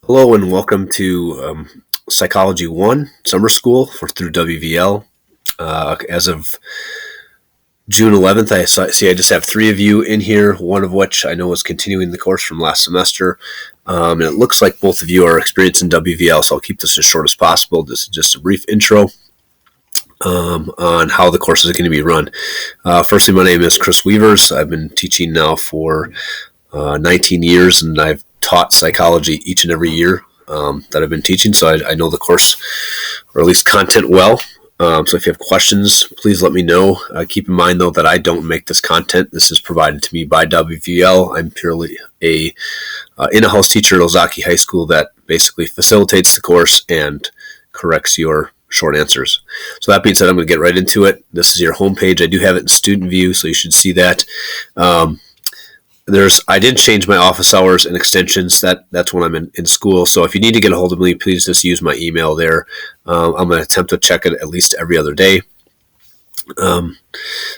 Hello and welcome to Psychology 1 Summer School through WVL. As of June 11th, I just have three of you in here, one of which I know is continuing the course from last semester. And it looks like both of you are experienced in WVL, so I'll keep this as short as possible. This is just a brief intro on how the course is going to be run. Firstly, my name is Chris Weavers. I've been teaching now for 19 years, and I've taught psychology each and every year that I've been teaching, so I know the course, or at least content, well. So if you have questions, please let me know. Keep in mind, though, that I don't make this content. This is provided to me by WVL. I'm purely a in-house teacher at Ozaki High School that basically facilitates the course and corrects your short answers. So that being said, I'm going to get right into it. This is your homepage. I do have it in student view, so you should see that. I did change my office hours and extensions. That's when I'm in school. So if you need to get a hold of me, please just use my email there. I'm going to attempt to check it at least every other day.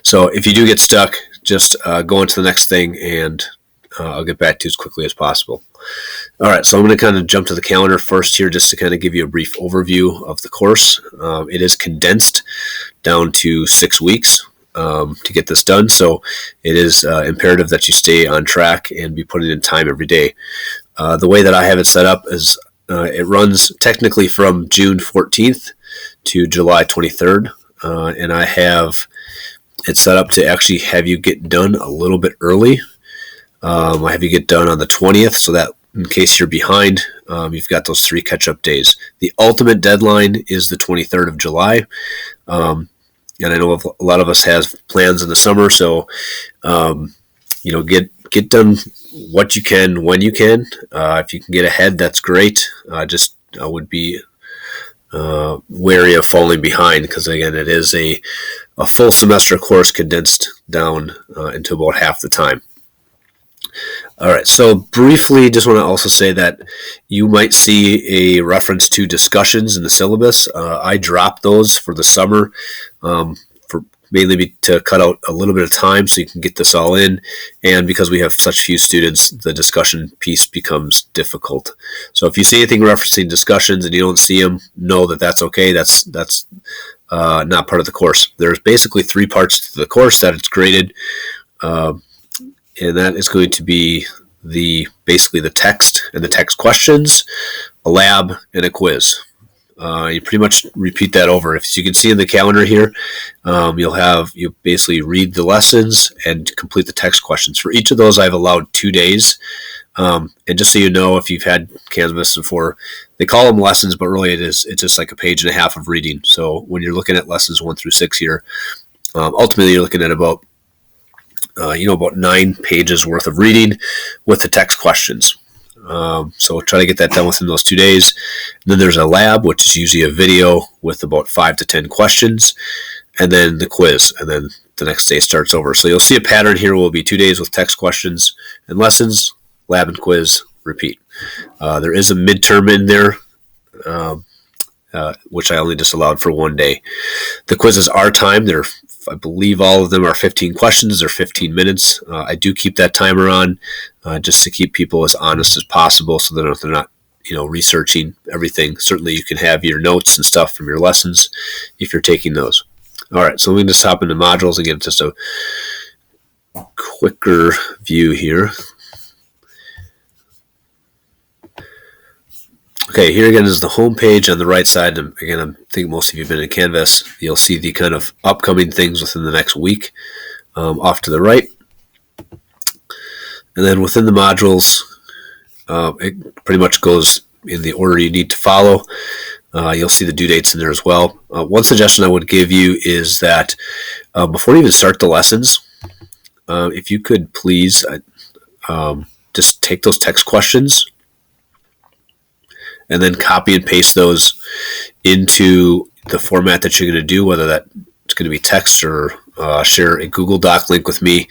So if you do get stuck, just go on to the next thing, and I'll get back to you as quickly as possible. All right, so I'm going to kind of jump to the calendar first here just to kind of give you a brief overview of the course. It is condensed down to 6 weeks. To get this done. So it is imperative that you stay on track and be putting in time every day. The way that I have it set up is it runs technically from June 14th to July 23rd. And I have it set up to actually have you get done a little bit early. I have you get done on the 20th so that in case you're behind, you've got those 3 catch-up days. The ultimate deadline is the 23rd of July. And I know a lot of us have plans in the summer, so get done what you can when you can. If you can get ahead, that's great. I would be wary of falling behind because, again, it is a full semester course condensed down into about half the time. All right, so briefly, just want to also say that you might see a reference to discussions in the syllabus. I dropped those for the summer for mainly to cut out a little bit of time so you can get this all in. And because we have such few students, the discussion piece becomes difficult. So if you see anything referencing discussions and you don't see them, know that that's okay. That's not part of the course. There's basically 3 parts to the course that it's graded. And that is going to be basically the text and the text questions, a lab, and a quiz. You pretty much repeat that over. If you can see in the calendar here, you basically read the lessons and complete the text questions. For each of those, I've allowed 2 days. And just so you know, if you've had Canvas before, they call them lessons, but really it's just like a page and a half of reading. So when you're looking at lessons 1 through 6 here, ultimately you're looking at about 9 pages worth of reading with the text questions. So try to get that done within those 2 days. And then there's a lab, which is usually a video with about 5 to 10 questions, and then the quiz, and then the next day starts over. So you'll see a pattern here will be 2 days with text questions and lessons, lab and quiz, repeat. There is a midterm in there, which I only disallowed for 1 day. The quizzes are timed. I believe all of them are 15 questions. They're 15 minutes. I do keep that timer on just to keep people as honest as possible so that they're not researching everything. Certainly you can have your notes and stuff from your lessons if you're taking those. All right, so we can just hop into modules and get just a quicker view here. Okay, here again is the home page on the right side. And again, I think most of you have been in Canvas. You'll see the kind of upcoming things within the next week off to the right. And then within the modules, it pretty much goes in the order you need to follow. You'll see the due dates in there as well. One suggestion I would give you is that before you even start the lessons, if you could please just take those text questions and then copy and paste those into the format that you're going to do, whether that's going to be text or share a Google Doc link with me.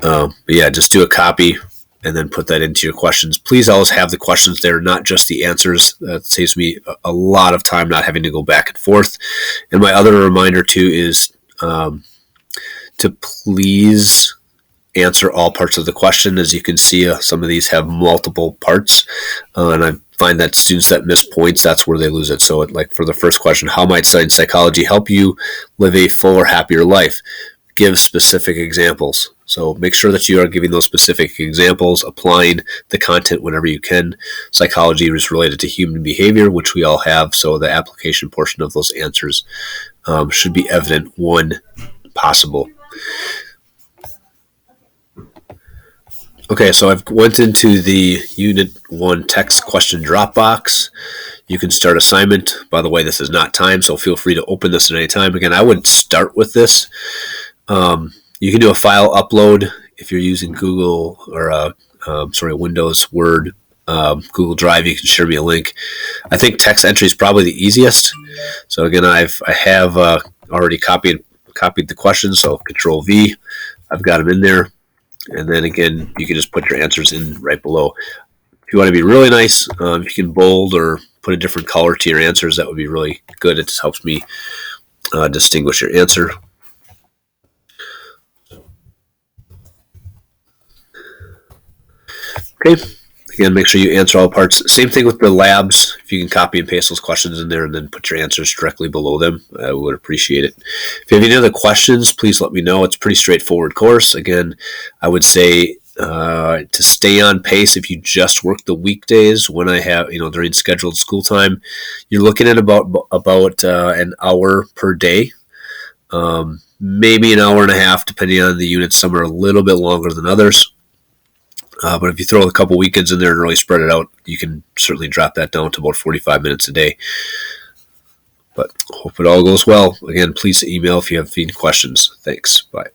But yeah, just do a copy and then put that into your questions. Please always have the questions there, not just the answers. That saves me a lot of time not having to go back and forth. And my other reminder too is to please answer all parts of the question. As you can see, some of these have multiple parts, and I find that students that miss points, that's where they lose it. So like for the first question, how might studying psychology help you live a fuller, happier life? Give specific examples. So make sure that you are giving those specific examples, applying the content whenever you can. Psychology is related to human behavior, which we all have, so the application portion of those answers should be evident when possible. Okay, so I've went into the Unit 1 text question Dropbox. You can start assignment. By the way, this is not timed, so feel free to open this at any time. Again, I would start with this. You can do a file upload if you're using Google or Windows, Word, Google Drive. You can share me a link. I think text entry is probably the easiest. So again, I have already copied the questions. So Control V, I've got them in there. And then again, you can just put your answers in right below. If you want to be really nice, you can bold or put a different color to your answers. That would be really good. It just helps me distinguish your answer. Okay. Again, make sure you answer all parts. Same thing with the labs. If you can copy and paste those questions in there and then put your answers directly below them, I would appreciate it. If you have any other questions, please let me know. It's a pretty straightforward course. Again, I would say to stay on pace, if you just work the weekdays when I have, during scheduled school time, you're looking at about an hour per day. Maybe an hour and a half, depending on the units. Some are a little bit longer than others. But if you throw a couple weekends in there and really spread it out, you can certainly drop that down to about 45 minutes a day. But hope it all goes well. Again, please email if you have any questions. Thanks. Bye.